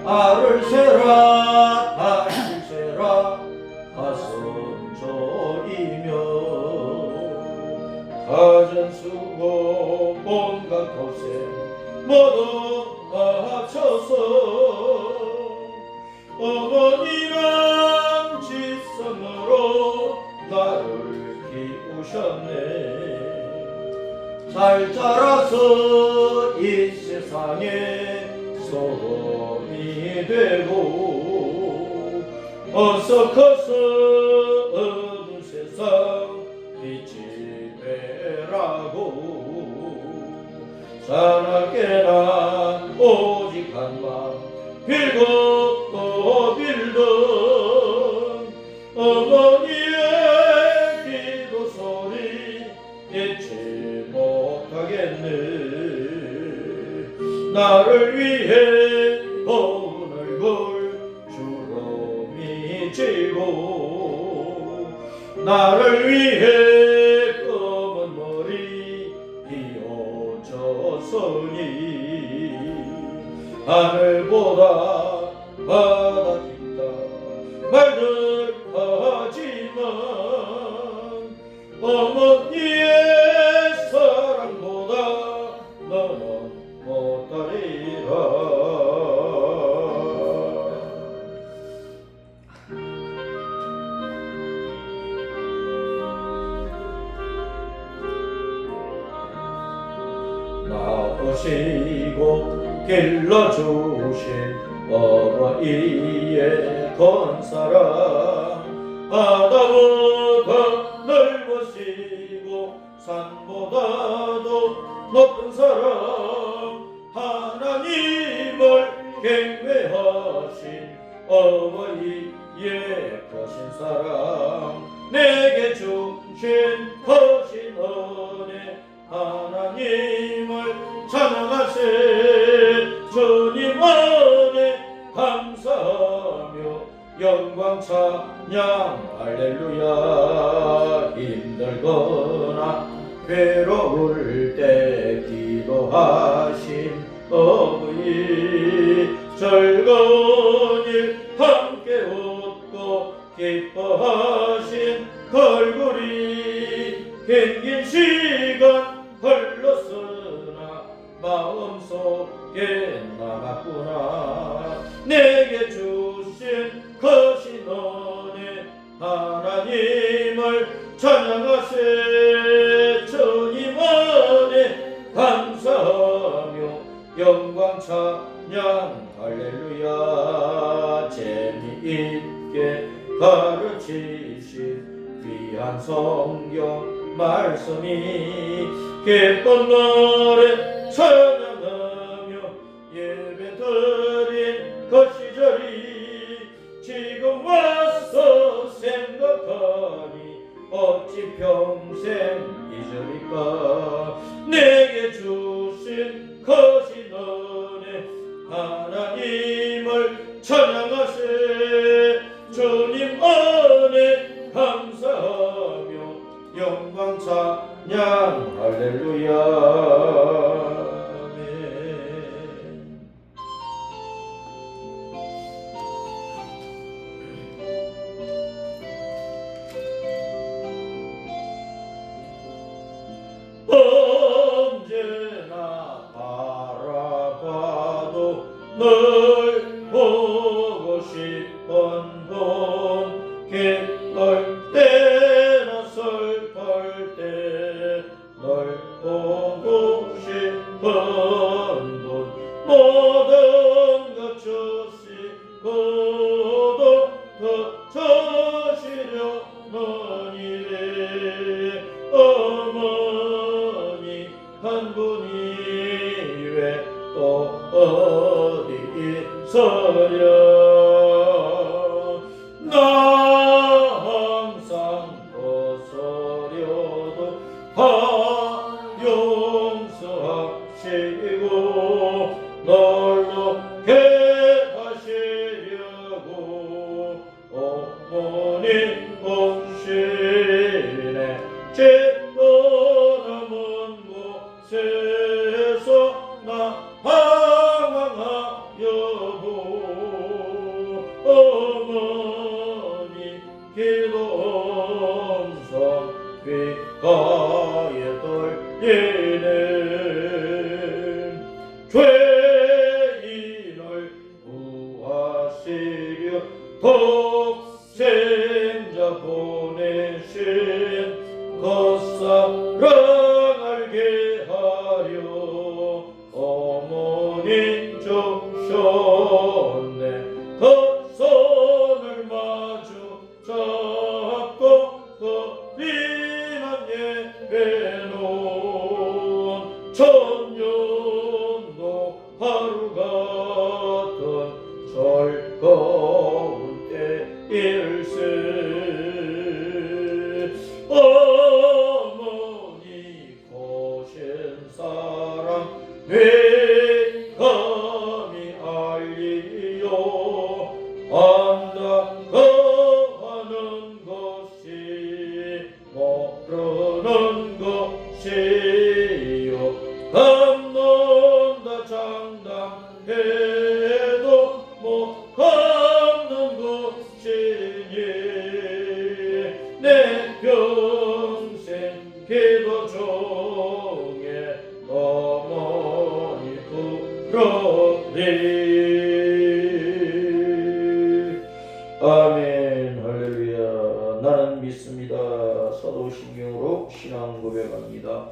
알을 세라 알을 세라 가슴 저이며 가전수고 온갖 고생 모두 합쳐서 어머니랑 지성으로 나를 키우셨네. 잘 자라서 이 세상에 소금이 되고 어서 커서 어두운 세상 빛이 되라고 사납게 난 오직 한맘 빌고 또 빌던 어머니의 기도 소리 잊지 못하겠네. 나를 위해 고운 얼굴 주름이 지고 나를 위해 검은 머리 비워졌으니 하늘보다 바다 깊다 말들 하지만 어머니의 사랑보다 너는 못하리라. 낳으시고 길러주신 어머니의 건사랑 바다보다 넓으시고 산보다도 높은 사랑 하나님을 경외하신 어머니의 크신 사랑 내게 주신 크신 은혜 하나님을 찬양하세. 주님 은혜 감사하며 영광 찬양 할렐루야. 힘들거나 괴로울 때 기도하신 어머니 즐거운 일 함께 웃고 기뻐하신 얼굴이 긴 시간 흘렀으나 마음속에 남았구나. 내게 주신 크신 은혜 하나님을 찬양하세. 주님 은혜 감사하며 영광 찬양 할렐루야. 재미있게 가르치신 귀한 성경 말씀이 기쁜 날에 찬양하며 예배드린 그 시절이 지금 와서 생각하니 어찌 평생 잊으리까. 내게 주신 크신 은혜 하나님을 찬양하세. 주님 은혜 감사하며 영광 찬양 할렐루야. 언제나 바라봐도 널 보고 싶은 분 기쁠 때나 슬플 때 널 보고 싶은 분 모든 것 주시고도 더 주시려는 이래 어머니 한 분이 왜 또 어디 있으랴. 나 항상 거스려도 용서하시고 놀랍게 하시려고 어머니 온신에 짙고 남은 곳에서 나 방황하여도 기도 귓가에 돌리는 죄인을 구하시려 독생자 보내신 겉사랑 알게 하려 어머니 주셨네. 그 손을 마주 잡고 그리는 예배는 천년도 하루 같은 즐거운 때일세. 어머니 거신 사랑 왜 감히 알리요. 안다고 하는 것이 모르는 것이요. 갚는다 장담해도 못 갚는 것이니 내 평생 기도 중에 어머니 부르리. 아멘. 할렐루야. 나는 믿습니다. 사도신경으로 신앙 고백합니다.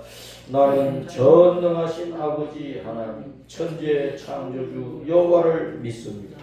나는 전능하신 아버지 하나님 천지의 창조주 여호와를 믿습니다.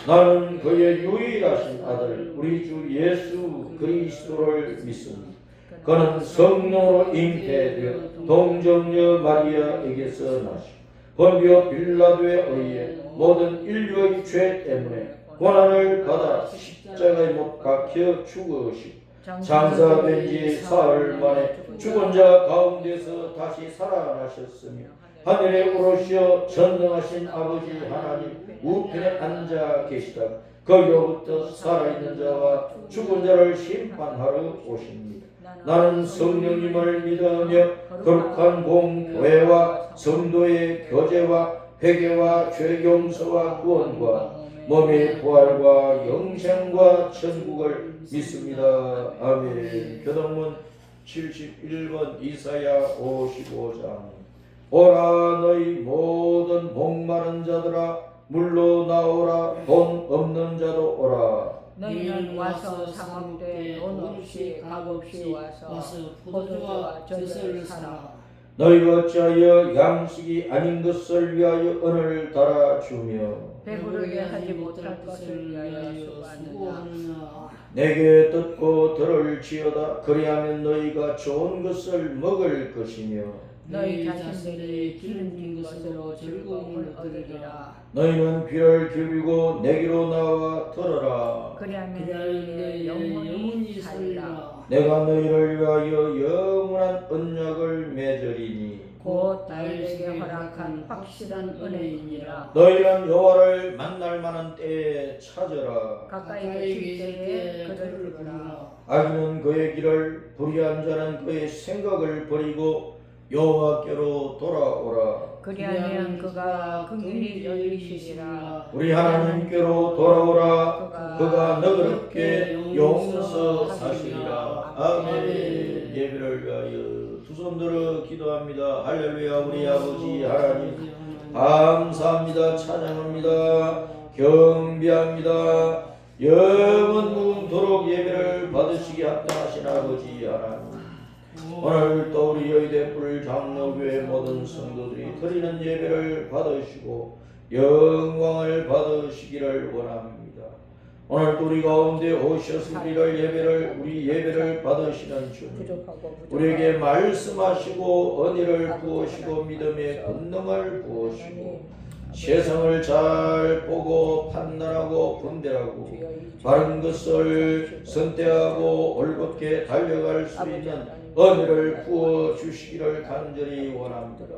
나는 그의 유일하신 아들 우리 주 예수 그리스도를 믿습니다. 그는 성령으로 잉태되어 동정녀 마리아에게서 나시고 본디오 빌라도에 의해 모든 인류의 죄 때문에 고난을 받아 십자가에 못 박혀 죽으시고 장사된 지 사흘 만에 죽은 자 가운데서 다시 살아나셨으며 하늘에 오르시어 전능하신 아버지 하나님 우편에 앉아 계시다가 거기로부터 살아있는 자와 죽은 자를 심판하러 오십니다. 나는 성령님을 믿으며 거룩한 공교회와 성도의 교제와 회개와 죄경서와 구원과 몸의 부활과 영생과 천국을 믿습니다. 아멘. 교동문 71번 이사야 55장. 오라 너희 모든 목마른 자들아 물로 나오라. 돈 없는 자도 오라. 너희는 와서 상업되 돈 없이 값 없이 와서 포도주와 젖을 사라. 너희가 어찌하여 양식이 아닌 것을 위하여 은을 달아주며 배부르게 하지 못할 것을 위하여 수고하느냐. 내게 듣고 들을지어다. 그리하면 너희가 좋은 것을 먹을 것이며 너희 자신들이 기름진 것으로 즐거움을 얻으리라. 너희는 귀를 기울이고 내게로 나와 들어라. 그리하면 너희의 영혼이 살리라. 내가 너희를 위하여 영원한 언약을 맺으리니 곧 너희에게 허락한 확실한 은혜이니라. 너희는 여호와를 만날 만한 때에 찾으라. 가까이 계실 때에 그를 부르라. 악인은 그의 길을 불의한 자는 그의 생각을 버리고 여호와께로 돌아오라. 그리하면 그가 긍휼히 여기시리라. 우리 하나님께로 돌아오라. 그가 너그럽게 용서하시리라. 아멘. 예배를 위하여 두 손 들어 기도합니다. 할렐루야. 우리 아버지 하나님 감사합니다. 찬양합니다. 경배합니다. 영원 무궁토록 예배를 받으시기 합당하신 아버지 하나님, 오늘 또 우리 여의대불 장로교회 모든 성도들이 드리는 예배를 받으시고 영광을 받으시기를 원합니다. 오늘 또 우리 가운데 오셔서 우리 예배를 받으시는 주님, 우리에게 말씀하시고 은혜를 부으시고 믿음의 권능을 부으시고 세상을 잘 보고 판단하고 분별하고 바른 것을 선택하고 올곧게 달려갈 수 있는 은혜를 부어주시기를 간절히 원합니다.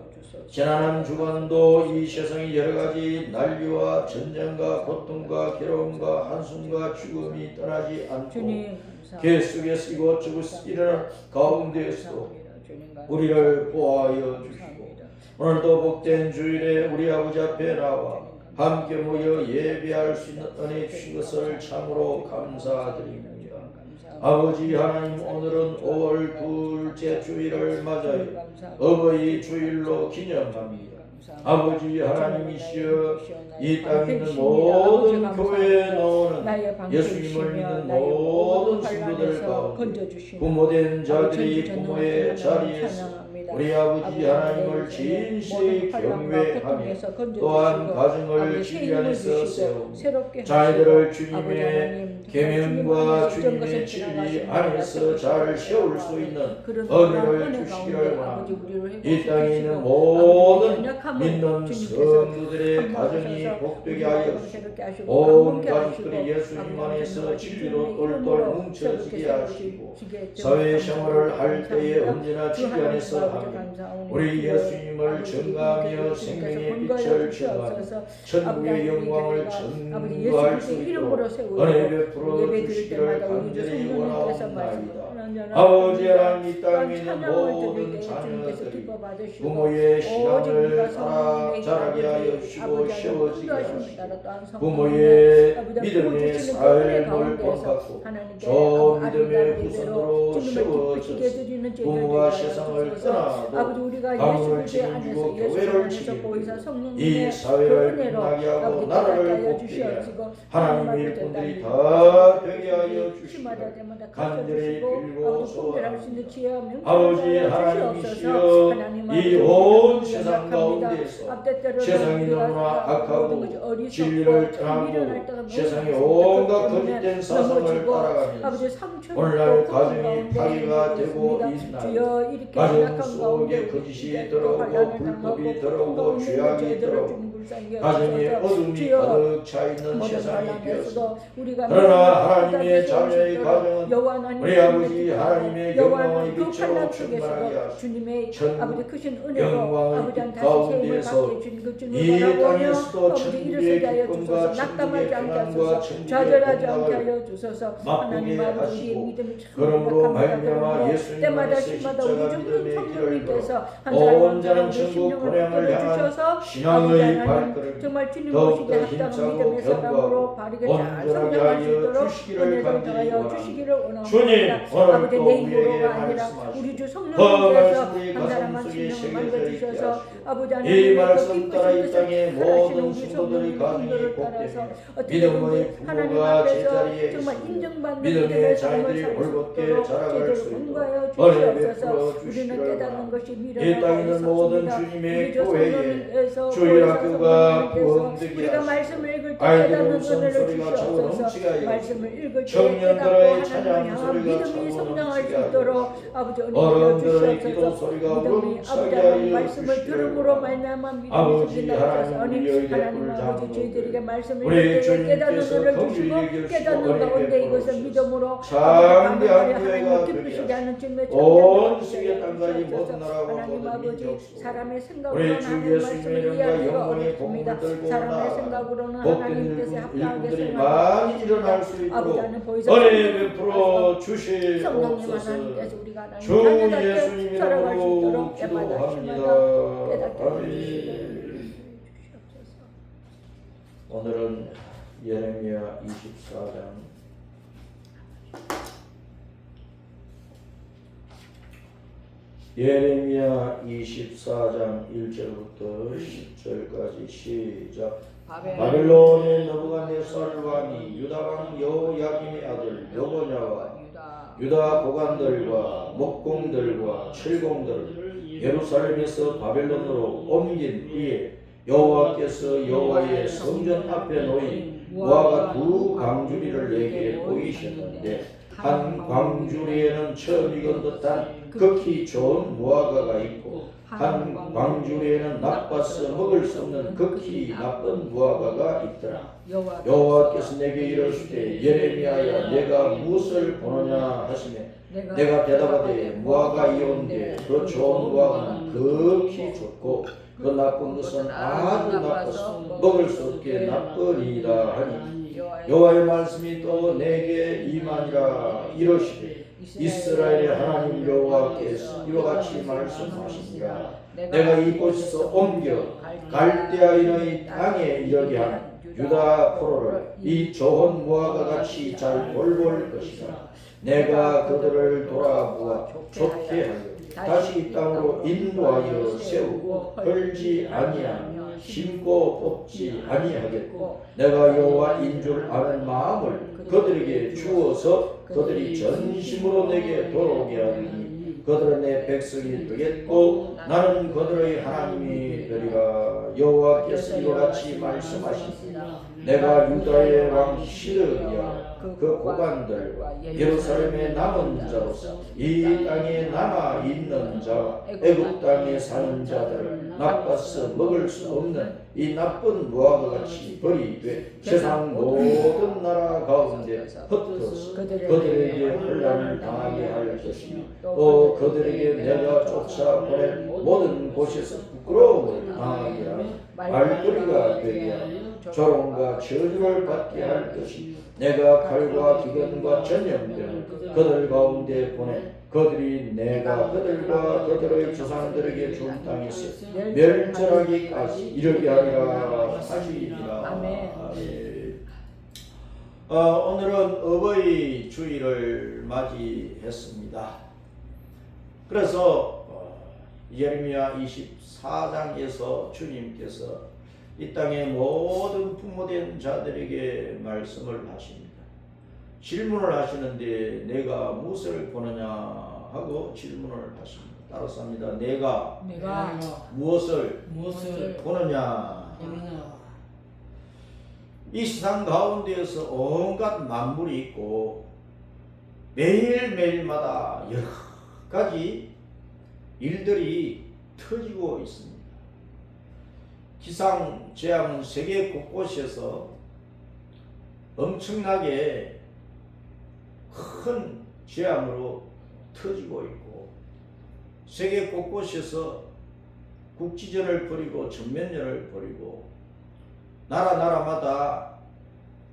지난 주간도 이 세상의 여러가지 난리와 전쟁과 고통과 괴로움과 한숨과 죽음이 떠나지 않고 계속해서 이곳저곳 일어난 가운데에서 우리를 보호하여 주시고 오늘도 복된 주일에 우리 아버지 앞에 나와 함께 모여 예배할 수 있는 은혜 주신 것을 참으로 감사드립니다. 아버지 하나님, 오늘은 5월 둘째 주일을 맞아요. 어버이 주일로 기념합니다. 아버지 하나님이시여, 이 땅에 있는 모든 교회에 나오는 예수님을 믿는 모든 성도들 가운데 부모된 자들이 부모의 자리에서 우리 아버지 하나님을 진실히 경외하며 또한 가정을 주님 안에서 세우고 자녀들을 주님의 계명과 주님의 진리 안에서 잘 세울 수 있는 은혜를 주시기를 원합니다. 이 땅에 있는 모든 믿는 성도들의 가정이 복되게 하여 주시고 온 가족들이 예수님 안에서 진리로 똘똘 뭉쳐지게 하시고 사회생활을 할 때에 언제나 주님 안에서 우리 예수님을 전가하며 생명의 빛을 전하며 천국의 영광을 전가할 수 있도록 은혜 베풀어 주시기를 간절히 원하옵나이다. 아버지 하나님, 이 땅에 있는 모든 자녀들이 부모의 신앙을 따라 자라게 하여 주시고 세워지게 하시고 부모의 믿음의 삶을 본받고 좋은 믿음의 후손으로 세워져서 부모가 세상을 떠나도 가문을 책임지고 교회를 책임지고 이 사회를 빛나게 하고 나라를 복되게 하고 하나님의 일꾼들이 다 되게 하여 주시고 간절히 빌고 소원합니다. 아버지 하나님이시여, 이 온 세상 가운데서 세상이 너무나 악하고 진리를 떠나고 세상의 온갖 거짓된 사상을 따라가면서 오늘날 가정이 파괴가 되고 있나이다. 가정 속에 거짓이 들어오고 불법이 들어오고 죄악이 들어오고 가정에 어둠이 가득 차 있는 세상이 되었습니다. 그러나 하나님의 자녀의 가정은 우리 아버지 하나님의 영광의 빛으로 충만하게 하시고 천 영광의 빛 가운데서 이 땅에서도 천국의 기쁨과 천국의 평안과 천국의 건강을 맛보게 하시고 그러므로 말미암아 예수님의 십자가 믿음의 길을 걸어 온전한 천국 분양을 향한 신앙의 발걸음 더욱더 힘차고 견고하고 온전하게 하여 주시기를 간절히 원합니다. 주님, 오늘 또 우리에게 말씀하시고 그 말씀이 가슴 속에 새겨져 있게 하시고 이 말씀 따라 이 땅의 모든 성도들이 가정이 복되며 믿음의 부모가 제자리에 있으며 믿음의 자녀들이 올곧게 자라갈 수 있도록 은혜 베풀어 주시기를 원합니다. 이 땅에 있는 모든 주님의 교회에 주일학교가 부흥되게 하시고 아이들은 성소리가 차고 넘치게 하여 청년들의 찬양 소리가 차고 넘치게 하여 어른들의 기도 소리가 울음차게 하여 주시기를 아버지 하나님, 우리의 예불 장로들 우리 주님께서 긍휼히 여기시고 은혜 베풀어 장대한 교회가 되게 하시고 온 세계 땅까지 모든 나라와 모든 민족 속에 우리 주 예수님의 이름과 영광의 복음을 들고 나아가 복된 일꾼들이 많이 일어날 수 있도록 은혜 베풀어 주시옵소서. 주 예수님 이름으로 기도합니다. 아멘. 오늘은 예레미야 24장 예레미야 24장 1절부터 10절까지 시작. 바벨론의 느부갓네살 왕이 유다 왕 여호야김의 아들 여고냐와 유다 고관들과 목공들과 철공들을 예루살렘에서 바벨론으로 옮긴 후에 여호와께서 여호와의 성전 앞에 놓인 무화과 두 광주리를 내게 보이셨는데 한 광주리에는 처음 익은 듯한 극히 좋은 무화과가 있고 한 광주리에는 나빠서 먹을 수 없는 극히 나쁜 무화과가 있더라. 여호와께서 내게 이르시되 예레미야야, 내가 무엇을 보느냐 하시매 내가 대답하되 무화과이온데 그 좋은 무화과는 극히 좋고 그 나쁜 것은 아주 나빠서 먹을 수 없게 나쁘니라 하니 여호와의 말씀이 또 내게 임하니라. 이르시되 이스라엘의 하나님 여호와께서 이와 같이 말씀하시니라. 내가 이곳에서 옮겨 갈대아인의 땅에 이르게 한 유다 포로를 이 좋은 무화과 같이 잘 돌볼 것이라. 내가 그들을 돌아보아 좋게 하여 다시 이 땅으로 인도하여 세우고 헐지 아니하며 심고 뽑지 아니하겠고 내가 여호와인 줄 아는 마음을 그들에게 주어서 그들이 전심으로 내게 돌아오게 하리니 그들은 내 백성이 되겠고 나는 그들의 하나님이 되리라. 여호와께서 이와 같이 말씀하시니라. 내가 유다의 왕 시드기야 그 고관들과 예루살렘의 남은 자로서 이 땅에 남아 있는 자 애굽 땅에 사는 자들을 나빠서 먹을 수 없는 이 나쁜 무화과 같이 버리되 세상 모든 나라 가운데 흩어서 그들에게 혼란을 당하게 할 것이며 또 그들에게 내가 쫓아보낸 모든 곳에서 부끄러움을 당하게 하며 말거리가 되게 하며 조롱과 저주를 받게 할 것이며 내가 칼과 기근과 전염되는 그들 가운데 보내 그들이 내가 그들과 그들의 조상들에게 준 땅에서 멸절하기까지 이르게 하리라 하시니라. 아멘. 오늘은 어버이 주일을 맞이했습니다. 그래서 예레미야 24장에서 주님께서 이 땅의 모든 부모된 자들에게 말씀을 하십니다. 질문을 하시는데 내가 무엇을 보느냐 하고 질문을 하십니다. 따라서 합니다. 내가 무엇을 보느냐. 이 세상 가운데에서 온갖 만물이 있고 매일매일마다 여러 가지 일들이 터지고 있습니다. 기상재앙은 세계 곳곳에서 엄청나게 큰 재앙으로 터지고 있고 세계 곳곳에서 국지전을 벌이고 전면전을 벌이고 나라마다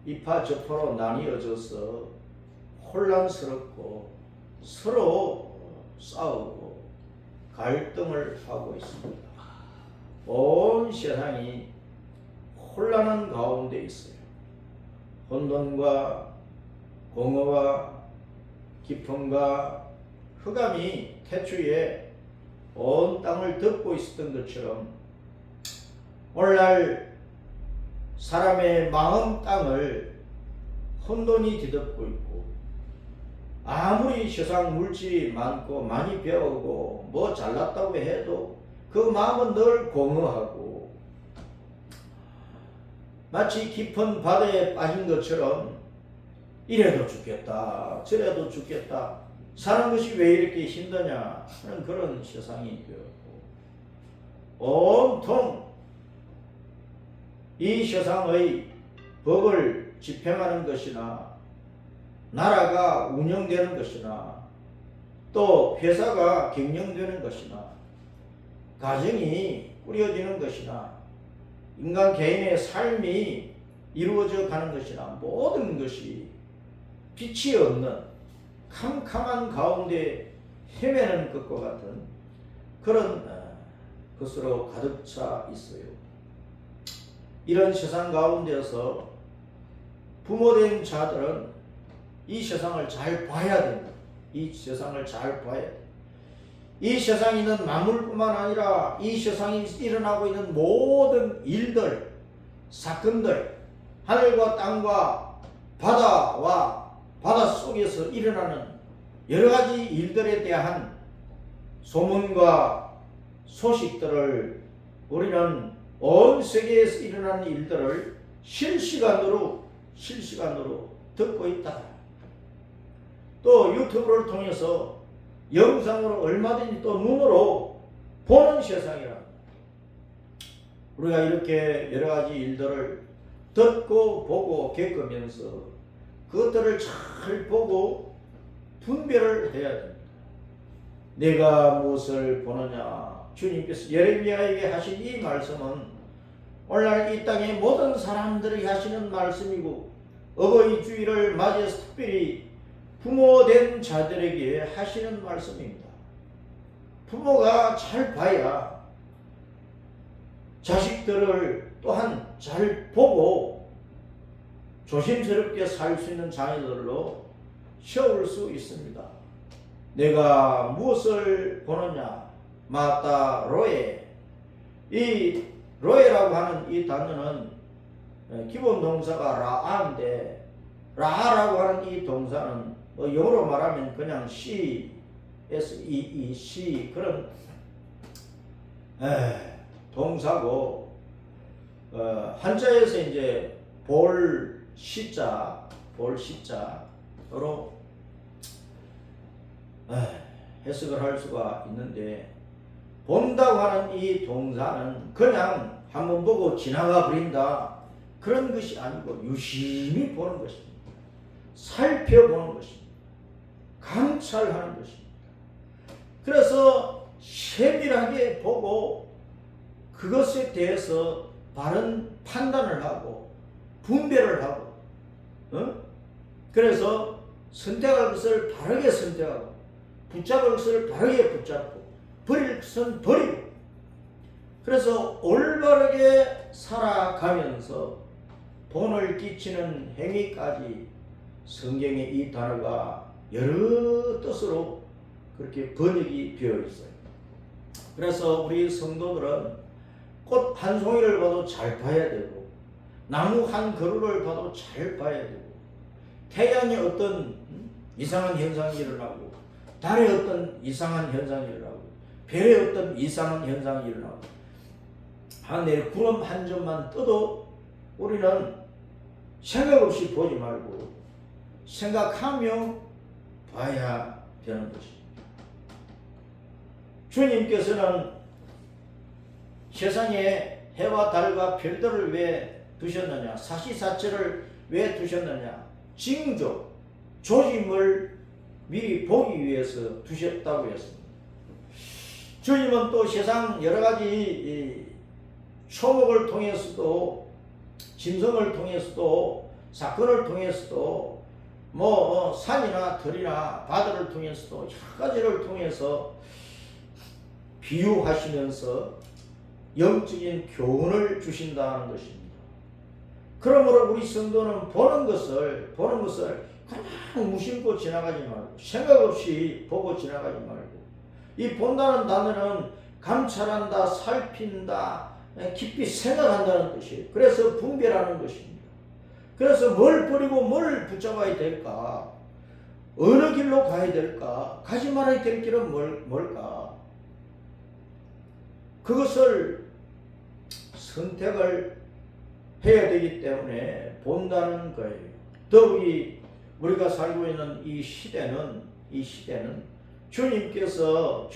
이파 저파로 나뉘어져서 혼란스럽고 서로 싸우고 갈등을 하고 있습니다. 온 세상이 혼란한 가운데 있어요. 혼돈과 공허와 기쁨과 흑암이 태초에 온 땅을 덮고 있었던 것처럼 오늘날 사람의 마음 땅을 혼돈이 뒤덮고 있고 아무리 세상 물질이 많고 많이 배우고 뭐 잘났다고 해도 그 마음은 늘 공허하고 마치 깊은 바다에 빠진 것처럼 이래도 죽겠다 저래도 죽겠다 사는 것이 왜 이렇게 힘드냐 하는 그런 세상이 되었고 온통 이 세상의 법을 집행하는 것이나 나라가 운영되는 것이나 또 회사가 경영되는 것이나 가정이 꾸려지는 것이나 인간 개인의 삶이 이루어져 가는 것이나 모든 것이 빛이 없는 캄캄한 가운데 헤매는 것과 같은 그런 것으로 가득 차 있어요. 이런 세상 가운데서 부모된 자들은 이 세상을 잘 봐야 된다. 이 세상을 잘 봐야 돼. 이 세상에 있는 만물뿐만 아니라 이 세상에 일어나고 있는 모든 일들, 사건들, 하늘과 땅과 바다와 바다 속에서 일어나는 여러 가지 일들에 대한 소문과 소식들을 우리는 온 세계에서 일어나는 일들을 실시간으로 듣고 있다. 또 유튜브를 통해서 영상으로 얼마든지 또 눈으로 보는 세상이라. 우리가 이렇게 여러 가지 일들을 듣고 보고 겪으면서 그것들을 잘 보고 분별을 해야 됩니다. 내가 무엇을 보느냐. 주님께서 예레미야에게 하신 이 말씀은 오늘날 이 땅의 모든 사람들이 하시는 말씀이고 어버이 주일을 맞이해서 특별히 부모된 자들에게 하시는 말씀입니다. 부모가 잘 봐야 자식들을 또한 잘 보고 조심스럽게 살 수 있는 자녀들로 세울 수 있습니다. 내가 무엇을 보느냐? 마따 로에. 이 로에라고 하는 이 단어는 기본 동사가 라아인데, 라아라고 하는 이 동사는 영어로 말하면 그냥 see, S-E-E, see 그런 동사고, 한자에서 이제 볼 시자로 해석을 할 수가 있는데, 본다고 하는 이 동사는 그냥 한번 보고 지나가 버린다 그런 것이 아니고 유심히 보는 것입니다. 살펴보는 것입니다. 감찰하는 것입니다. 그래서 세밀하게 보고 그것에 대해서 바른 판단을 하고 분별을 하고, 그래서 선택할 것을 바르게 선택하고 붙잡을 것을 바르게 붙잡고 버릴 것은 버리고, 그래서 올바르게 살아가면서 본을 끼치는 행위까지 성경에 이 단어가 여러 뜻으로 그렇게 번역이 되어 있어요. 그래서 우리 성도들은 꽃 한 송이를 봐도 잘 봐야 되고, 나무 한 그루를 봐도 잘 봐야 되고, 태양에 어떤 이상한 현상이 일어나고, 달에 어떤 이상한 현상이 일어나고, 별에 어떤 이상한 현상이 일어나고, 하늘에 구름 한 점만 떠도 우리는 생각 없이 보지 말고 생각하며 봐야 되는 것입니다. 주님께서는 세상에 해와 달과 별들을 왜 두셨느냐? 사시사철을 왜 두셨느냐? 징조, 조짐을 미리 보기 위해서 두셨다고 했습니다. 주님은 또 세상 여러 가지 초목을 통해서도, 짐승을 통해서도, 사건을 통해서도, 산이나 들이나 바다를 통해서도 여러 가지를 통해서 비유하시면서 영적인 교훈을 주신다는 것입니다. 그러므로 우리 성도는 보는 것을 그냥 무심코 지나가지 말고, 생각 없이 보고 지나가지 말고, 이 본다는 단어는 감찰한다, 살핀다, 깊이 생각한다는 것이에요. 그래서 분별하는 것입니다. 그래서 뭘 버리고 뭘 붙잡아야 될까? 어느 길로 가야 될까? 가지 말아야 될 길은 뭘까? 그것을 선택을 해야 되기 때문에 본다는 거예요. 더욱이 우리가 살고 있는 이 시대는 주님께서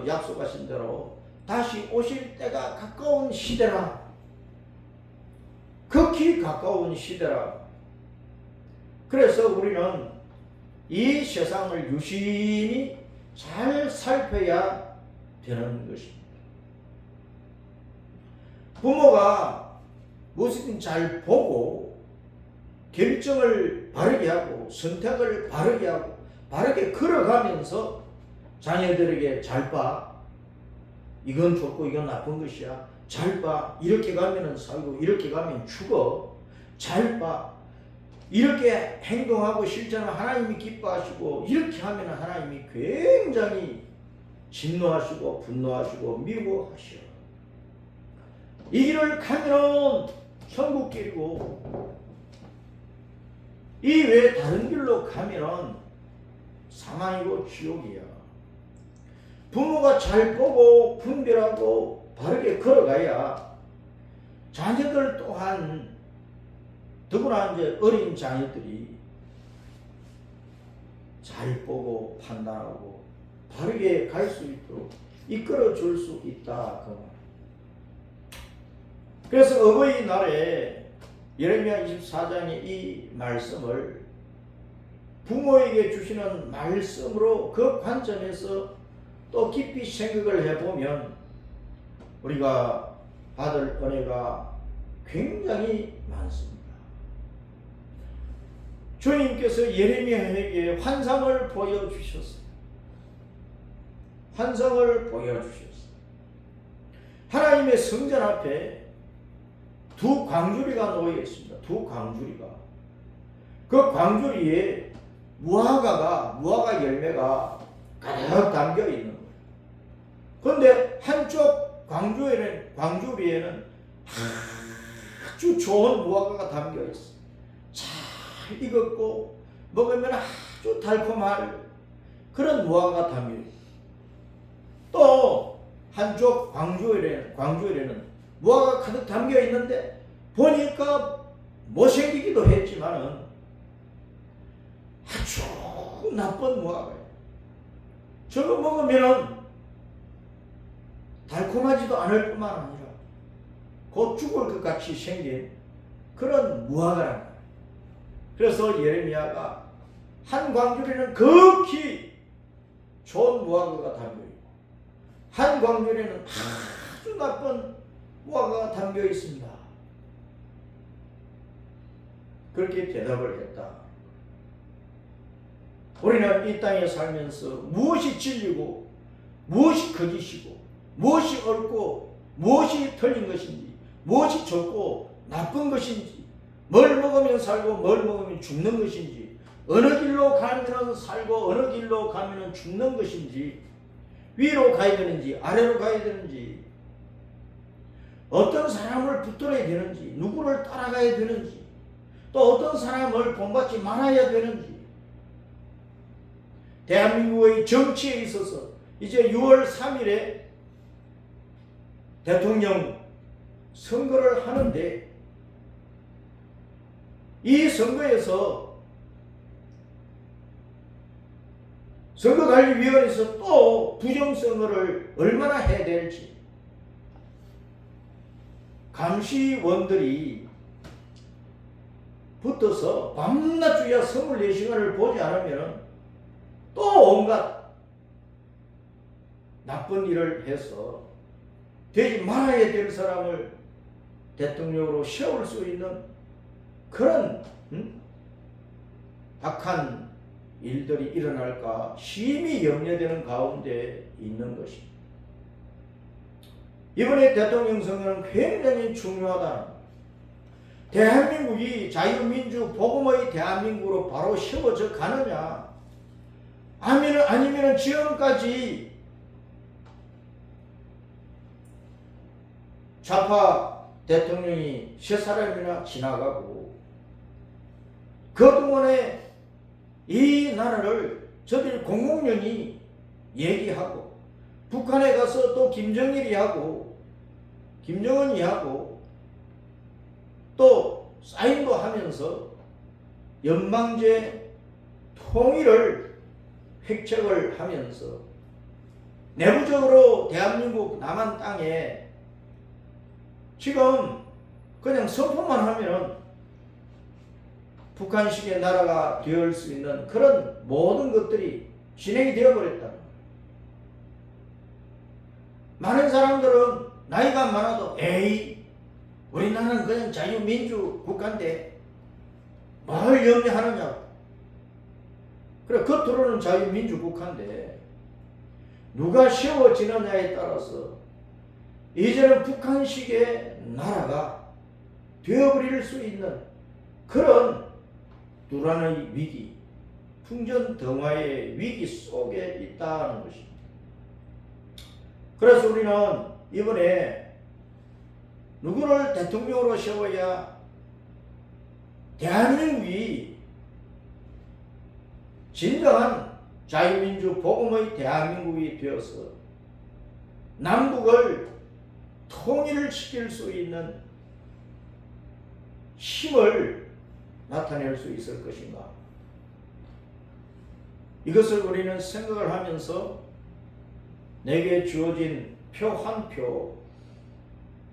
약속하신 대로 다시 오실 때가 가까운 시대라. 극히 가까운 시대라. 그래서 우리는 이 세상을 유심히 잘 살펴야 되는 것입니다. 부모가 무엇이든 잘 보고 결정을 바르게 하고 선택을 바르게 하고 바르게 걸어가면서 자녀들에게 잘 봐. 이건 좋고 이건 나쁜 것이야. 잘 봐. 이렇게 가면은 살고 이렇게 가면 죽어. 잘 봐. 이렇게 행동하고 실천하면 하나님이 기뻐하시고, 이렇게 하면 하나님이 굉장히 진노하시고 분노하시고 미워하셔. 이 길을 가면 천국길이고, 이 외에 다른 길로 가면 사망이고 지옥이야. 부모가 잘 보고 분별하고 바르게 걸어가야 자녀들 또한, 더구나 이제 어린 자녀들이 잘 보고 판단하고 바르게 갈 수 있도록 이끌어 줄 수 있다. 그 말. 그래서 어버이날에 예레미야 24장의 이 말씀을 부모에게 주시는 말씀으로 그 관점에서 또 깊이 생각을 해보면 우리가 받을 은혜가 굉장히 많습니다. 주님께서 예레미야에게 환상을 보여주셨어요. 환상을 보여주셨어요. 하나님의 성전 앞에 두 광주리가 놓여 있습니다. 두 광주리가. 그 광주리에 무화과 열매가 가득 담겨 있는 거예요. 그런데 한쪽 광주리에는 아주 좋은 무화과가 담겨 있어. 잘 익었고 먹으면 아주 달콤할 그런 무화과가 담겨 있어. 또 한쪽 광주에는 무화과가 가득 담겨 있는데 보니까 못생기기도 했지만은 아주 나쁜 무화과예요. 저거 먹으면 달콤하지도 않을 뿐만 아니라 곧 죽을 것 같이 생긴 그런 무화과란 말이에요. 그래서 예레미야가 한 광주리는 극히 좋은 무화과가 담겨 있고 한 광주리는 아주 나쁜 무화과가 담겨 있습니다. 그렇게 대답을 했다. 우리는 이 땅에 살면서 무엇이 진리고 무엇이 거짓이고 무엇이 옳고 무엇이 틀린 것인지 무엇이 좋고 나쁜 것인지 뭘 먹으면 살고 뭘 먹으면 죽는 것인지 어느 길로 가면 살고 어느 길로 가면 죽는 것인지 위로 가야 되는지 아래로 가야 되는지 어떤 사람을 붙들어야 되는지 누구를 따라가야 되는지 또 어떤 사람을 본받지 말아야 되는지 대한민국의 정치에 있어서 이제 6월 3일에 대통령 선거를 하는데 이 선거에서 선거관리위원회에서 또 부정선거를 얼마나 해야 될지 감시원들이 붙어서 밤낮 주야 24시간을 보지 않으면 또 온갖 나쁜 일을 해서 되지 말아야 될 사람을 대통령으로 세울 수 있는 그런 악한 일들이 일어날까 심히 염려되는 가운데 있는 것입니다. 이번에 대통령 선거는 굉장히 중요하다. 대한민국이 자유민주 복음의 대한민국으로 바로 세워져 가느냐 아니면 지금까지 좌파 대통령이 세 사람이나 지나가고 그동안에 이 나라를 저들 공공연히 얘기하고 북한에 가서 또 김정일이 하고 김정은이 하고 또 사인도 하면서 연방제 통일을 획책을 하면서 내부적으로 대한민국 남한 땅에 지금 그냥 선포만 하면 북한식의 나라가 되을 수 있는 그런 모든 것들이 진행이 되어버렸다. 많은 사람들은 나이가 많아도 에이 우리나라는 그냥 자유민주 국가인데 뭘 염려하느냐고. 그래 겉으로는 자유민주 국가인데 누가 세워지느냐에 따라서 이제는 북한식의 나라가 되어버릴 수 있는 그런 두란의 위기, 풍전등화의 위기 속에 있다는 것입니다. 그래서 우리는 이번에 누구를 대통령으로 세워야 대한민국이 진정한 자유민주 복음의 대한민국이 되어서 남북을 통일을 시킬 수 있는 힘을 나타낼 수 있을 것인가? 이것을 우리는 생각을 하면서 내게 주어진 표 한 표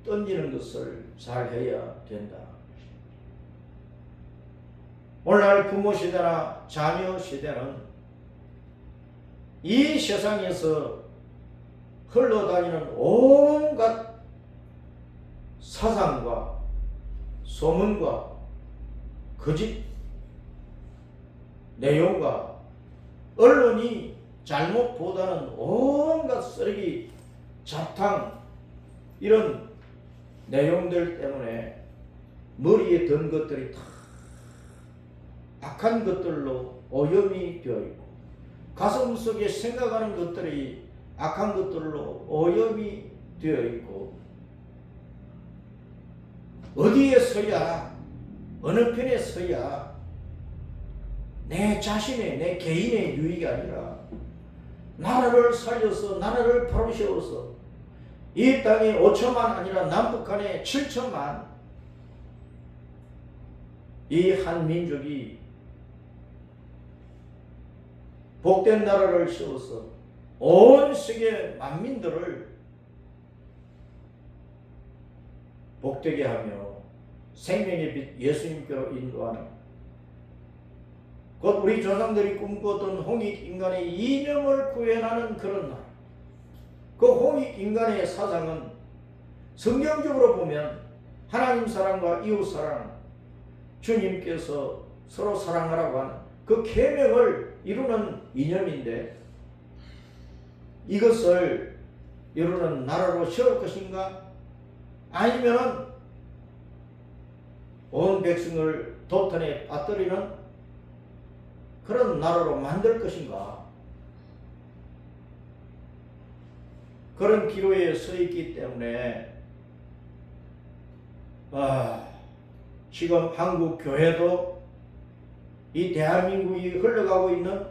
던지는 것을 잘 해야 된다. 오늘날 부모 세대나 자녀 세대는 이 세상에서 흘러다니는 온갖 사상과 소문과 거짓 내용과 언론이 잘못 보다는 온갖 쓰레기 잡탕 이런 내용들 때문에 머리에 든 것들이 다 악한 것들로 오염이 되어 있고 가슴 속에 생각하는 것들이 악한 것들로 오염이 되어 있고 어디에 서야 어느 편에 서야 내 자신의 내 개인의 유익이 아니라 나라를 살려서 나라를 바로 세워서 이 땅에 5천만 아니라 남북한에 7천만 이 한 민족이 복된 나라를 세워서 온 세계 만민들을 복되게 하며 생명의 빛 예수님께로 인도하는 곧 우리 조상들이 꿈꾸었던 홍익인간의 이념을 구현하는 그런 나라. 그 홍익인간의 사상은 성경적으로 보면 하나님 사랑과 이웃 사랑, 주님께서 서로 사랑하라고 하는 그 계명을 이루는 이념인데 이것을 이루는 나라로 세울 것인가? 아니면 온 백성을 도탄에 빠뜨리는 그런 나라로 만들 것인가? 그런 기로에 서 있기 때문에 지금 한국 교회도 이 대한민국이 흘러가고 있는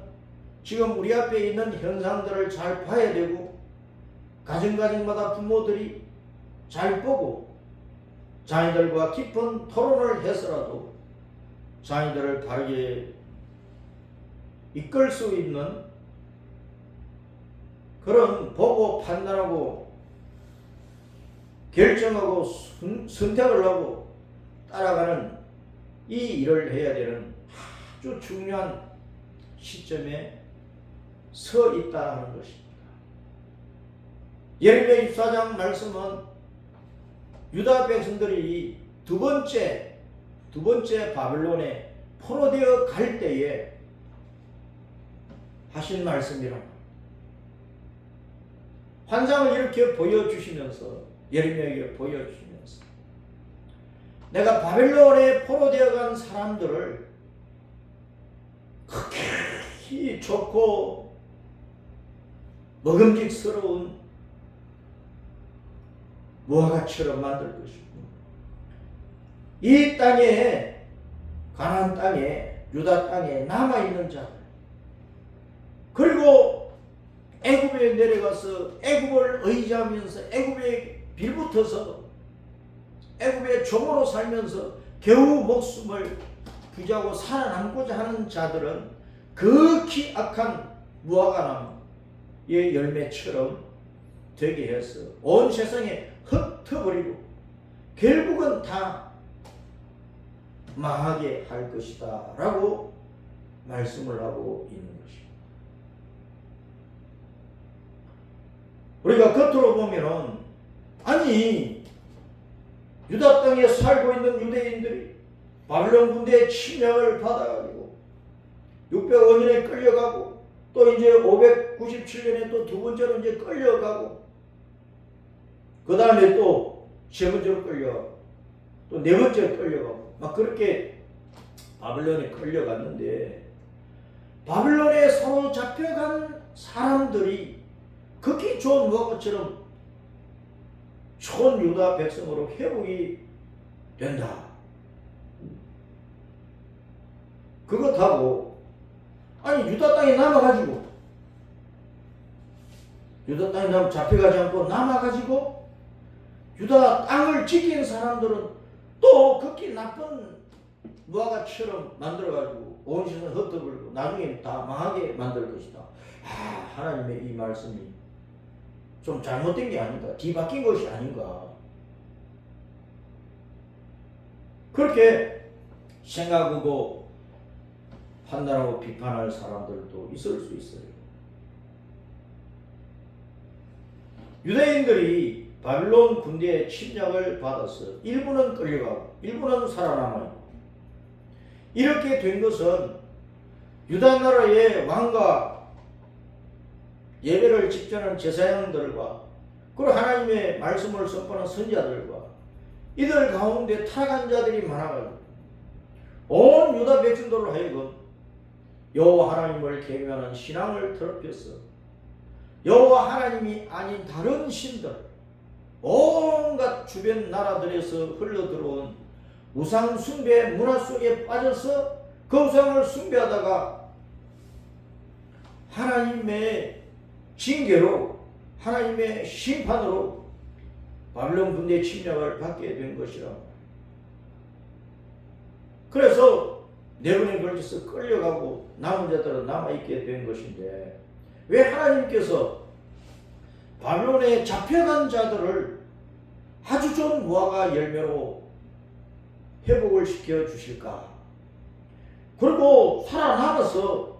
지금 우리 앞에 있는 현상들을 잘 봐야 되고 가정가정마다 부모들이 잘 보고 자녀들과 깊은 토론을 해서라도 자녀들을 바르게 이끌 수 있는 그런 보고 판단하고 결정하고 선택을 하고 따라가는 이 일을 해야 되는 아주 중요한 시점에 서 있다 하는 것입니다. 예레미야 24장 말씀은 유다 백성들이 두 번째 바벨론에 포로되어 갈 때에 하신 말씀이라 환상을 이렇게 보여주시면서 예레미야에게 보여주시면서 내가 바벨론에 포로되어 간 사람들을 극히 좋고 먹음직스러운 무화과처럼 만들 것이고 이 땅에 가나안 땅에 유다 땅에 남아있는 자들 그리고 애굽에 내려가서 애굽을 의지하면서 애굽에 빌붙어서 애굽의 종으로 살면서 겨우 목숨을 부지하고 살아남고자 하는 자들은 극히 악한 무화과나무의 열매처럼 되게 해서 온 세상에 흩어버리고 결국은 다 망하게 할 것이다 라고 말씀을 하고 있는 것입니다. 우리가 겉으로 보면은 아니 유다 땅에 살고 있는 유대인들이 바벨론 군대의 침략을 받아가지고 605년에 끌려가고 또 이제 597년에 또 두 번째로 이제 끌려가고 그 다음에 또 세 번째로 끌려가고 또 네 번째로 끌려가고 막 그렇게 바벨론에 끌려갔는데 바벨론에 서로 잡혀간 사람들이 극히 좋은 무화과처럼 좋은 유다 백성으로 회복이 된다. 그것하고 아니 유다 땅에 남아가지고 유다 땅에 잡혀가지 않고 남아가지고 유다 땅을 지킨 사람들은 또 극히 나쁜 무화과처럼 만들어가지고 온 세상 흩어버리고 나중에 다 망하게 만들 것이다. 하나님의 이 말씀이 좀 잘못된 게 아닌가, 뒤바뀐 것이 아닌가 그렇게 생각하고 판단하고 비판할 사람들도 있을 수 있어요. 유대인들이 바벨론 군대의 침략을 받아서 일부는 끌려가고 일부는 살아남아요. 이렇게 된 것은 유다 나라의 왕과 예배를 집전하는 제사장들과 그리고 하나님의 말씀을 선포하는 선지자들과 이들 가운데 타락한 자들이 많아가지고 온 유다 백성들로 하여금 여호와 하나님을 경외하는 신앙을 더럽혀서 여호와 하나님이 아닌 다른 신들, 온갖 주변 나라들에서 흘러들어온 우상 숭배 문화 속에 빠져서 그 우상을 숭배하다가 하나님의 징계로, 하나님의 심판으로 바빌론 군대 침략을 받게 된 것이라. 그래서 네번에 걸쳐서 끌려가고 남은 자들은 남아있게 된 것인데, 왜 하나님께서 바빌론에 잡혀간 자들을 아주 좋은 무화과 열매로 회복을 시켜 주실까? 그리고 살아남아서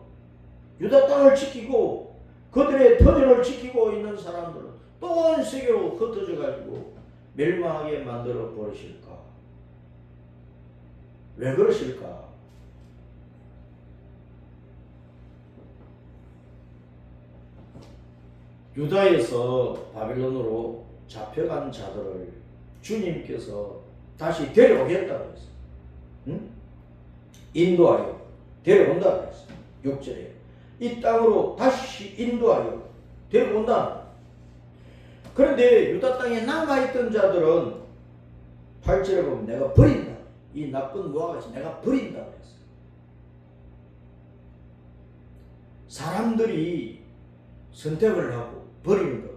유다 땅을 지키고 그들의 터전을 지키고 있는 사람들은 또 온 세계로 흩어져 가지고 멸망하게 만들어 버리실까? 왜 그러실까? 유다에서 바빌론으로 잡혀간 자들을 주님께서 다시 데려오겠다고 했어요. 응? 인도하여 데려온다고 했어요. 6절에 이 땅으로 다시 인도하여 데려온다. 그런데 유다 땅에 남아있던 자들은 8절에 보면 내가 버린다. 이 나쁜 무화과같이 내가 버린다고 했어요. 사람들이 선택을 하고 버리는 것과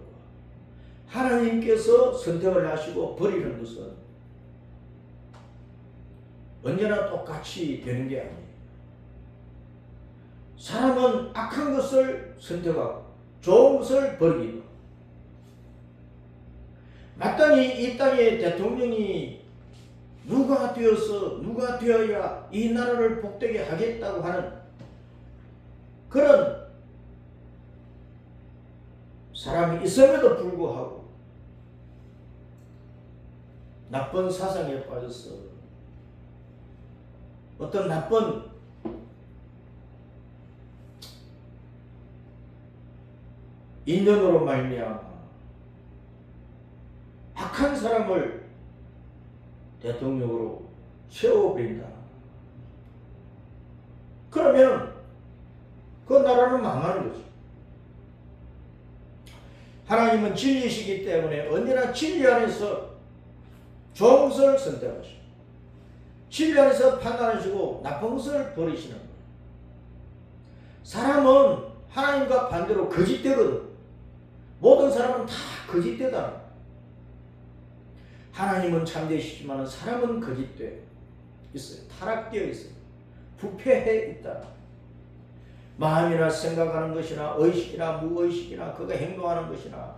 하나님께서 선택을 하시고 버리는 것은 언제나 똑같이 되는 게 아니에요. 사람은 악한 것을 선택하고 좋은 것을 버리기도. 마땅히 이 땅의 대통령이 누가 되어야 이 나라를 복되게 하겠다고 하는 그런 사람이 있음에도 불구하고 나쁜 사상에 빠져서 어떤 나쁜 인연으로 말미암아 악한 사람을 대통령으로 세워버린다. 그러면 그 나라는 망하는 거죠. 하나님은 진리시기 때문에 언제나 진리 안에서 좋은 것을 선택하시고 진리 안에서 판단하시고 나쁜 것을 버리시는 거예요. 사람은 하나님과 반대로 거짓되거든. 모든 사람은 다 거짓되다. 하나님은 참되시지만 사람은 거짓되어 있어요. 타락되어 있어요. 부패해 있다. 마음이나 생각하는 것이나 의식이나 무의식이나 그가 행동하는 것이나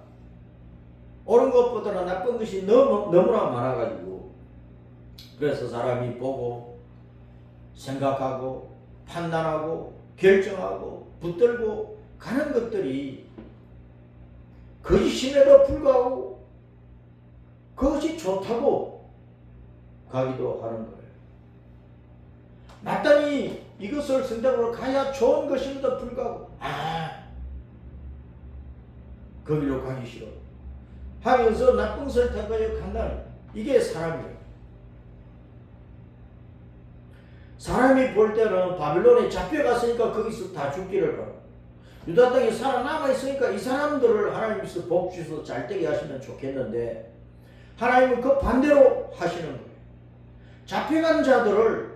옳은 것보다는 나쁜 것이 너무나 많아가지고 그래서 사람이 보고 생각하고 판단하고 결정하고 붙들고 가는 것들이 거짓임에도 불구하고 그것이 좋다고 가기도 하는 거예요. 마땅히 이것을 선택으로 가야 좋은 것임에도 불구하고 거기로 가기 싫어 하면서 나쁜 것을 택하여 간다는 이게 사람이에요. 사람이 볼 때는 바빌론에 잡혀갔으니까 거기서 다 죽기를 바라. 유다 땅에 살아남아 있으니까 이 사람들을 하나님께서 복 주셔서 잘되게 하시면 좋겠는데 하나님은 그 반대로 하시는 거예요. 잡혀간 자들을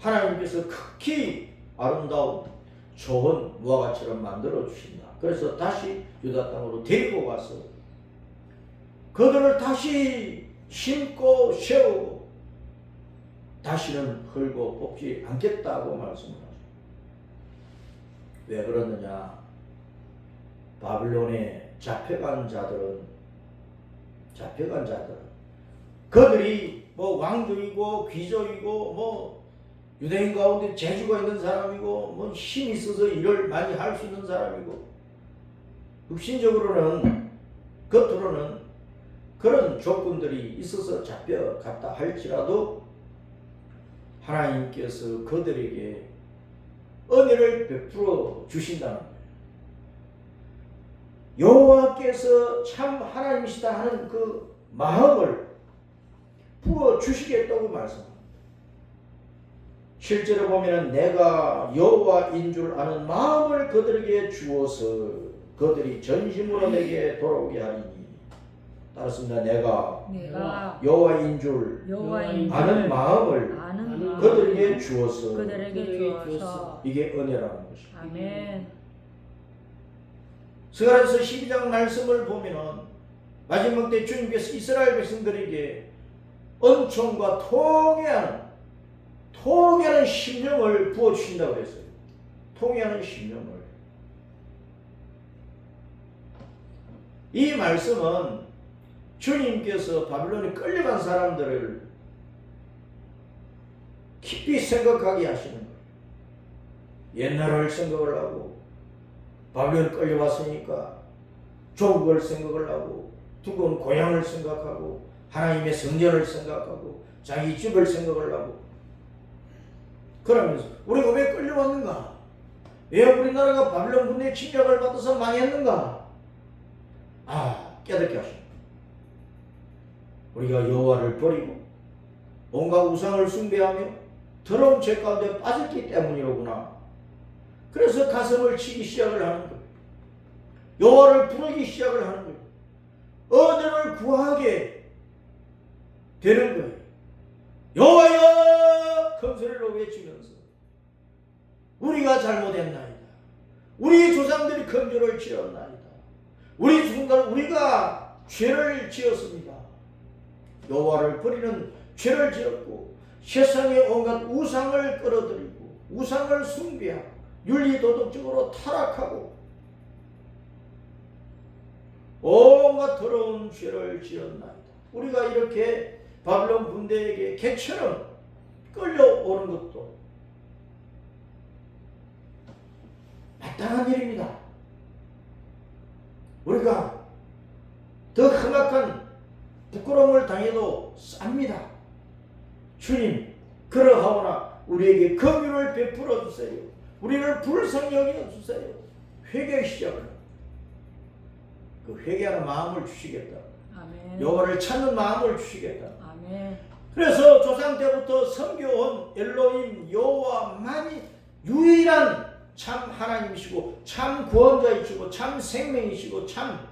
하나님께서 극히 아름다운 좋은 무화과처럼 만들어 주신다. 그래서 다시 유다 땅으로 데리고 와서 그들을 다시 심고 세우고 다시는 헐고 뽑지 않겠다고 말씀을 하죠. 왜 그러느냐? 바빌론에 잡혀간 자들은 그들이 뭐 왕족이고 귀족이고 뭐 유대인 가운데 재주가 있는 사람이고 뭐 힘이 있어서 일을 많이 할 수 있는 사람이고 육신적으로는 겉으로는 그런 조건들이 있어서 잡혀갔다 할지라도 하나님께서 그들에게 은혜를 베풀어 주신다는 거예요. 여호와께서 참 하나님이시다 하는 그 마음을 부어 주시겠다고 말씀합니다. 실제로 보면 내가 여호와인 줄 아는 마음을 그들에게 주어서 그들이 전심으로 내게 돌아오게 하리니. 따랐습니다. 내가 여호와인 줄 아는 마음을 그들에게 주어서 이게 은혜라는 것입니다. 아멘. 스가랴서 12장 말씀을 보면은 마지막 때 주님께서 이스라엘 백성들에게 은총과 통회하는 심령을 부어주신다고 그랬어요. 통회하는 심령을. 이 말씀은 주님께서 바빌론에 끌려간 사람들을 깊이 생각하게 하시는 거예요. 옛날을 생각을 하고 바빌론에 끌려왔으니까 조국을 생각을 하고 두고온 고향을 생각하고 하나님의 성전을 생각하고 자기 집을 생각을 하고 그러면서 우리가 왜 끌려왔는가? 왜 우리나라가 바빌론 군대의 침략을 받아서 망했는가? 깨닫게 하십니다. 우리가 여호와를 버리고 온갖 우상을 숭배하며 더러운 죄 가운데 빠졌기 때문이로구나. 그래서 가슴을 치기 시작을 하는 거예요. 여호와를 부르기 시작을 하는 거예요. 은혜를 구하게 되는 거예요. 여호와여! 큰 소리로 외치면서 우리가 잘못했나이다. 우리 조상들이 큰 죄를 지었나이다. 우리가 죄를 지었습니다. 여호와를 버리는 죄를 지었고 세상의 온갖 우상을 끌어들이고 우상을 숭배하고 윤리도덕적으로 타락하고 온갖 더러운 죄를 지었나이다. 우리가 이렇게 바빌론 군대에게 개처럼 끌려오는 것도 마땅한 일입니다. 우리가 더 험악한 부끄러움을 당해도 쌉니다. 주님, 그러하오나 우리에게 긍휼을 베풀어 주세요. 우리를 불쌍히 여겨 주세요. 회개 시작을. 그 회개하는 마음을 주시겠다. 아멘. 여호와를 찾는 마음을 주시겠다. 아멘. 그래서 조상 때부터 섬겨온 엘로힘 여호와만이 유일한 참 하나님이시고 참 구원자이시고 참 생명이시고 참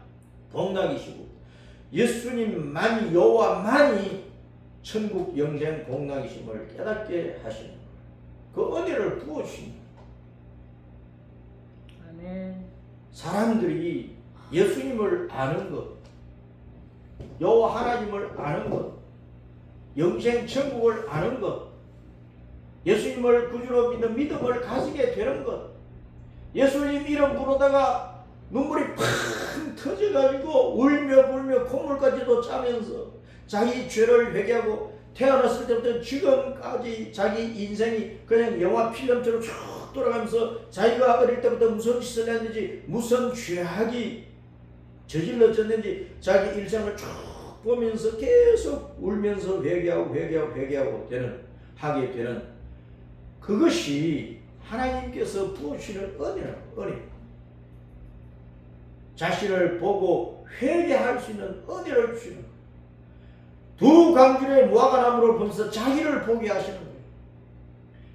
복락이시고 예수님만이 여호와만이 천국 영생 복락이심을 깨닫게 하시는 거예요. 그 은혜를 부어주십니다. 아멘. 사람들이 예수님을 아는 것, 여호와 하나님을 아는 것, 영생 천국을 아는 것, 예수님을 구주로 믿는 믿음을 가지게 되는 것, 예수님 이름 부르다가 눈물이 팍 터져가지고 울며 불며 콧물까지도 짜면서 자기 죄를 회개하고 태어났을 때부터 지금까지 자기 인생이 그냥 영화 필름처럼 쭉 돌아가면서 자기가 어릴 때부터 무슨 짓을 했는지 무슨 죄악이 저질러졌는지 자기 일생을 쭉 보면서 계속 울면서 회개하고 하게 되는 그것이 하나님께서 부어주시는 은혜. 자신을 보고 회개할 수 있는 은혜를 주시는 거예요. 두 광줄의 무화과나무를 보면서 자기를 보게 하시는 거예요.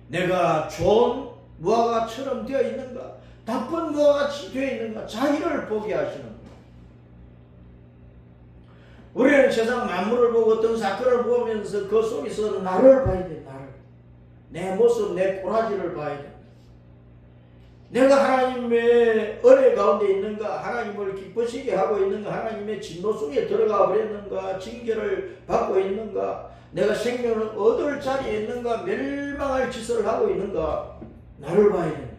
내가 좋은 무화과처럼 되어 있는가? 나쁜 무화과같이 되어 있는가? 자기를 보게 하시는 거예요. 우리는 세상 만물을 보고 어떤 사건을 보면서 그 속에서 나를 봐야 돼. 나를. 내 모습, 내 꼬라지를 봐야 돼. 내가 하나님의 은혜 가운데 있는가? 하나님을 기쁘시게 하고 있는가? 하나님의 진노 속에 들어가 버렸는가? 징계를 받고 있는가? 내가 생명을 얻을 자리에 있는가? 멸망할 짓을 하고 있는가? 나를 봐야 된다.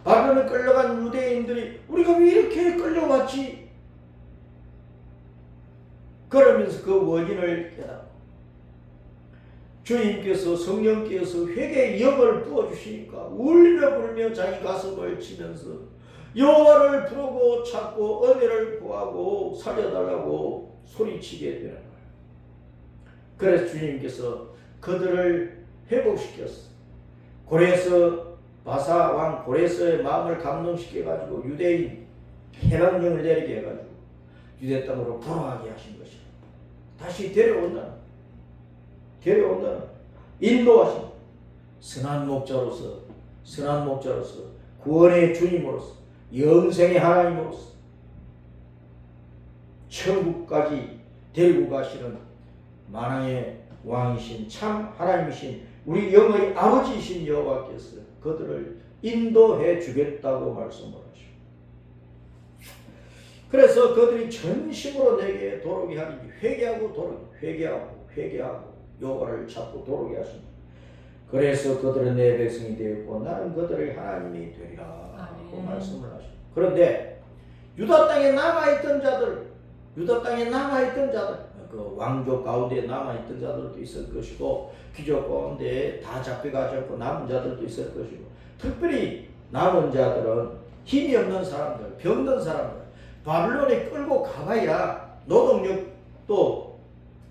바벨론에 끌려간 유대인들이 우리가 왜 이렇게 끌려왔지? 그러면서 그 원인을 깨닫고 주님께서 성령께서 회개의 영을 부어주시니까 울며 불며 자기 가슴을 치면서 여호와를 부르고 찾고 은혜를 구하고 살려달라고 소리치게 되는 거예요. 그래서 주님께서 그들을 회복시켰어. 고레스 바사 왕 고레스의 마음을 감동시켜가지고 유대인 해방령을 내리게 해가지고 유대 땅으로 돌아가게 하신 것이다. 다시 데려온다. 인도하신 선한 목자로서 구원의 주님으로서 영생의 하나님으로서 천국까지 데리고 가시는 만왕의 왕이신 참 하나님이신 우리 영의 아버지이신 여호와께서 그들을 인도해 주겠다고 말씀을 하시고, 그래서 그들이 전심으로 내게 도록이 하니 회개하고 여호와를 찾고 도록이 하십니다. 그래서 그들은 내 백성이 되었고 나는 그들의 하나님이 되리라고 말씀을 하십니다. 그런데 유다 땅에 남아있던 자들, 그 왕족 가운데 남아있던 자들도 있을 것이고 귀족 가운데 다 잡혀가지 않고 남은 자들도 있을 것이고, 특별히 남은 자들은 힘이 없는 사람들, 병든 사람들, 바빌론에 끌고 가봐야 노동력도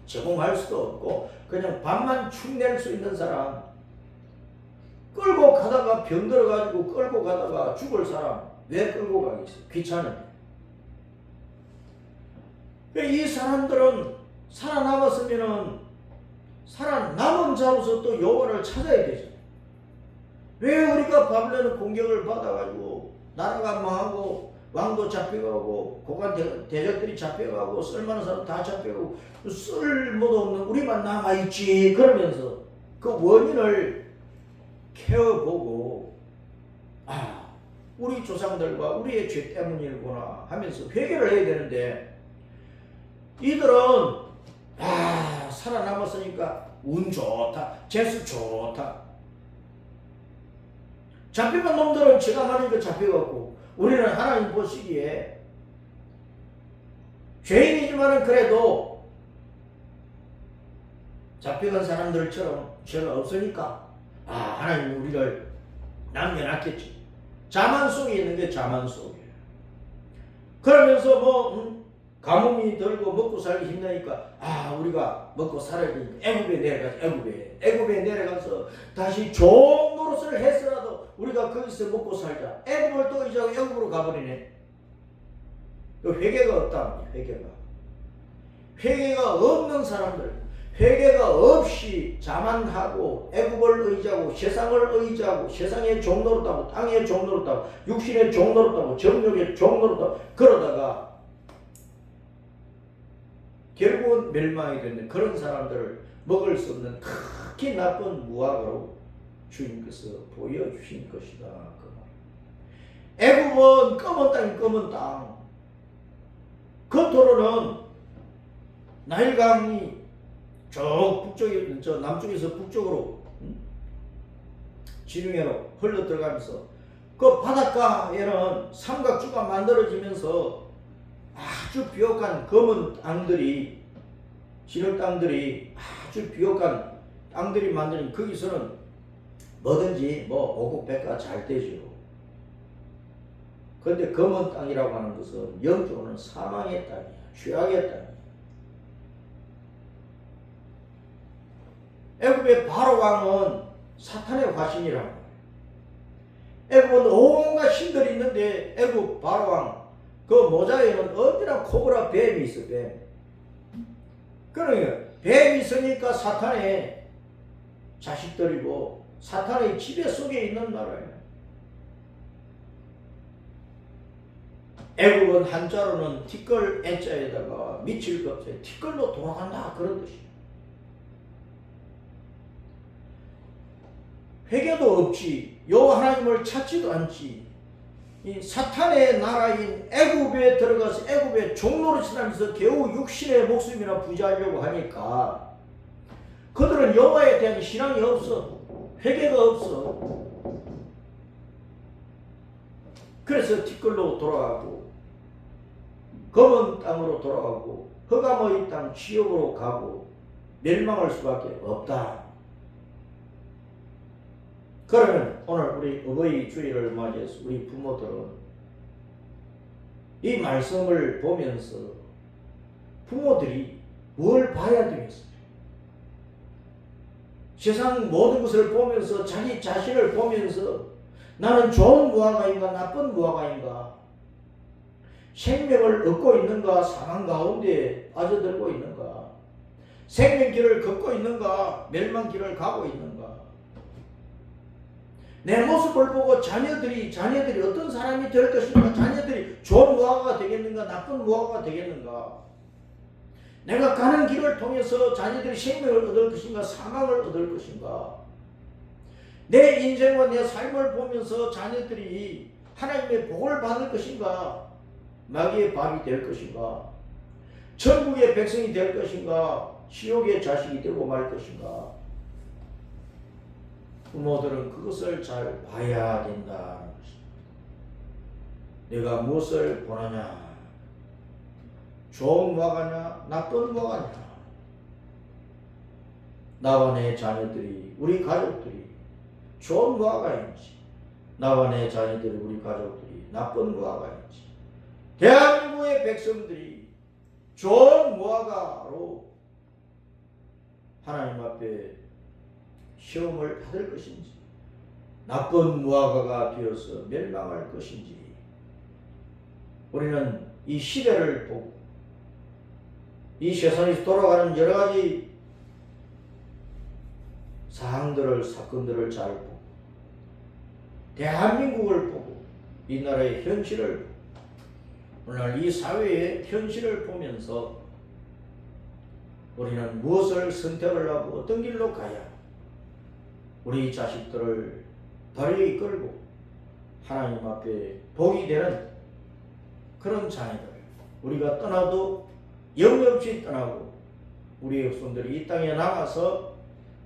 제공할 수도 없고 그냥 밥만 축낼 수 있는 사람, 끌고 가다가 병들어가지고 끌고 가다가 죽을 사람 왜 끌고 가겠어? 귀찮은데. 이 사람들은 살아남았으면은 살아남은 자로서 또 여호와를 찾아야 되잖아요. 왜 우리가 바빌론 공격을 받아가지고 나라가 망하고 왕도 잡혀가고 고관 대적들이 잡혀가고 쓸만한 사람 다 잡혀가고 쓸모도 없는 우리만 남아있지, 그러면서 그 원인을 케어보고 우리 조상들과 우리의 죄 때문이구나 하면서 회개를 해야 되는데, 이들은 살아남았으니까 운 좋다, 재수 좋다. 잡혀간 놈들은 지가 하니까 잡혀갔고, 우리는 하나님 보시기에 죄인이지만은 그래도 잡혀간 사람들처럼 죄가 없으니까 하나님 우리를 남겨놨겠지. 자만 속에 있는 게 자만 속에. 그러면서 가뭄이 들고 먹고 살기 힘드니까 우리가 먹고 살아야 되니까 애굽에 내려가서 다시 종 노릇을 했으라도 우리가 거기서 먹고 살자. 애굽을 또 이제 애굽으로 가버리네. 회개가 없다. 회개가 없는 사람들, 회개가 없이 자만하고 애굽을 의지하고 세상을 의지하고 세상의 종노릇하고 땅의 종노릇하고 육신의 종노릇하고 정욕의 종노릇하고 그러다가 결국은 멸망이 되는 그런 사람들을 먹을 수 없는 크게 나쁜 무화과로 주님께서 보여주신 것이다. 애굽은 검은 땅. 겉으로는 나일강이 저 남쪽에서 북쪽으로 지중해로 흘러 들어가면서 그 바닷가에는 삼각주가 만들어지면서 아주 비옥한 검은 땅들이, 진흙 땅들이 아주 비옥한 땅들이 만드는, 거기서는 뭐든지 오곡백과 잘 되죠. 그런데 검은 땅이라고 하는 것은 영적으로는 사망의 땅이야, 죄악의 땅이야. 애굽의 바로 왕은 사탄의 화신이라고 해요. 애굽은 온갖 신들이 있는데 애굽 바로 왕 그 모자에는 언제나 코브라 뱀이 있어. 뱀. 그러니까 뱀이 있으니까 사탄의 자식들이고 사탄의 지배 속에 있는 나라예요. 애굽은 한자로는 티끌 애자에다가 미칠 것 없어요. 티끌로 돌아간다 그런 뜻이에요. 회개도 없지, 여호와 하나님을 찾지도 않지. 이 사탄의 나라인 애굽에 들어가서 애굽의 종노릇을 하면서 겨우 육신의 목숨이나 부지하려고 하니까 그들은 여호와에 대한 신앙이 없어. 회개가 없어. 그래서 티끌로 돌아가고 검은 땅으로 돌아가고 흑암의 땅 지옥으로 가고 멸망할 수밖에 없다. 그러면 오늘 우리 어버이 주일을 맞이해서 우리 부모들은 이 말씀을 보면서 부모들이 뭘 봐야 되겠어요? 세상 모든 것을 보면서 자기 자신을 보면서 나는 좋은 무화과인가 나쁜 무화과인가, 생명을 얻고 있는가 사망 가운데 빠져들고 있는가, 생명길을 걷고 있는가? 멸망길을 가고 있는가? 내 모습을 보고 자녀들이 어떤 사람이 될 것인가? 자녀들이 좋은 무화과가 되겠는가? 나쁜 무화과가 되겠는가? 내가 가는 길을 통해서 자녀들이 생명을 얻을 것인가? 사망을 얻을 것인가? 내 인생과 내 삶을 보면서 자녀들이 하나님의 복을 받을 것인가? 마귀의 밥이 될 것인가? 천국의 백성이 될 것인가? 지옥의 자식이 되고 말 것인가? 부모들은 그것을 잘 봐야 된다는 것입니다. 내가 무엇을 보느냐? 좋은 무화과냐? 나쁜 무화과냐? 나와 내 자녀들이, 우리 가족들이 좋은 무화과인지, 나와 내 자녀들이, 우리 가족들이 나쁜 무화과인지, 대한민국의 백성들이 좋은 무화과로 하나님 앞에 시험을 받을 것인지, 나쁜 무화과가 되어서 멸망할 것인지, 우리는 이 시대를 보고 이 세상에서 돌아가는 여러 가지 사건들을 잘 보고, 대한민국을 보고, 이 나라의 현실을 보고, 오늘 이 사회의 현실을 보면서 우리는 무엇을 선택을 하고 어떤 길로 가야 우리 자식들을 바르게 이끌고 하나님 앞에 복이 되는 그런 자녀들, 우리가 떠나도 영이 없이 떠나고 우리의 후손들이 이 땅에 남아서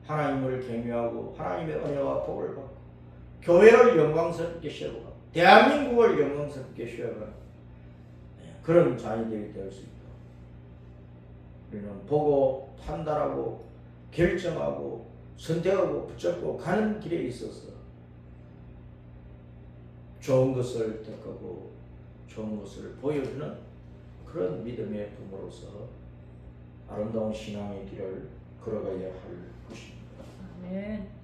하나님을 경외하고 하나님의 은혜와 복을 받고 교회를 영광스럽게 세우고 대한민국을 영광스럽게 세우는 그런 자녀들이 될 수 있도록 우리는 보고 판단하고 결정하고 선택하고 붙잡고 가는 길에 있어서 좋은 것을 택하고 좋은 것을 보여주는 그런 믿음의 부모로서 아름다운 신앙의 길을 걸어가야 할 것입니다. 아멘.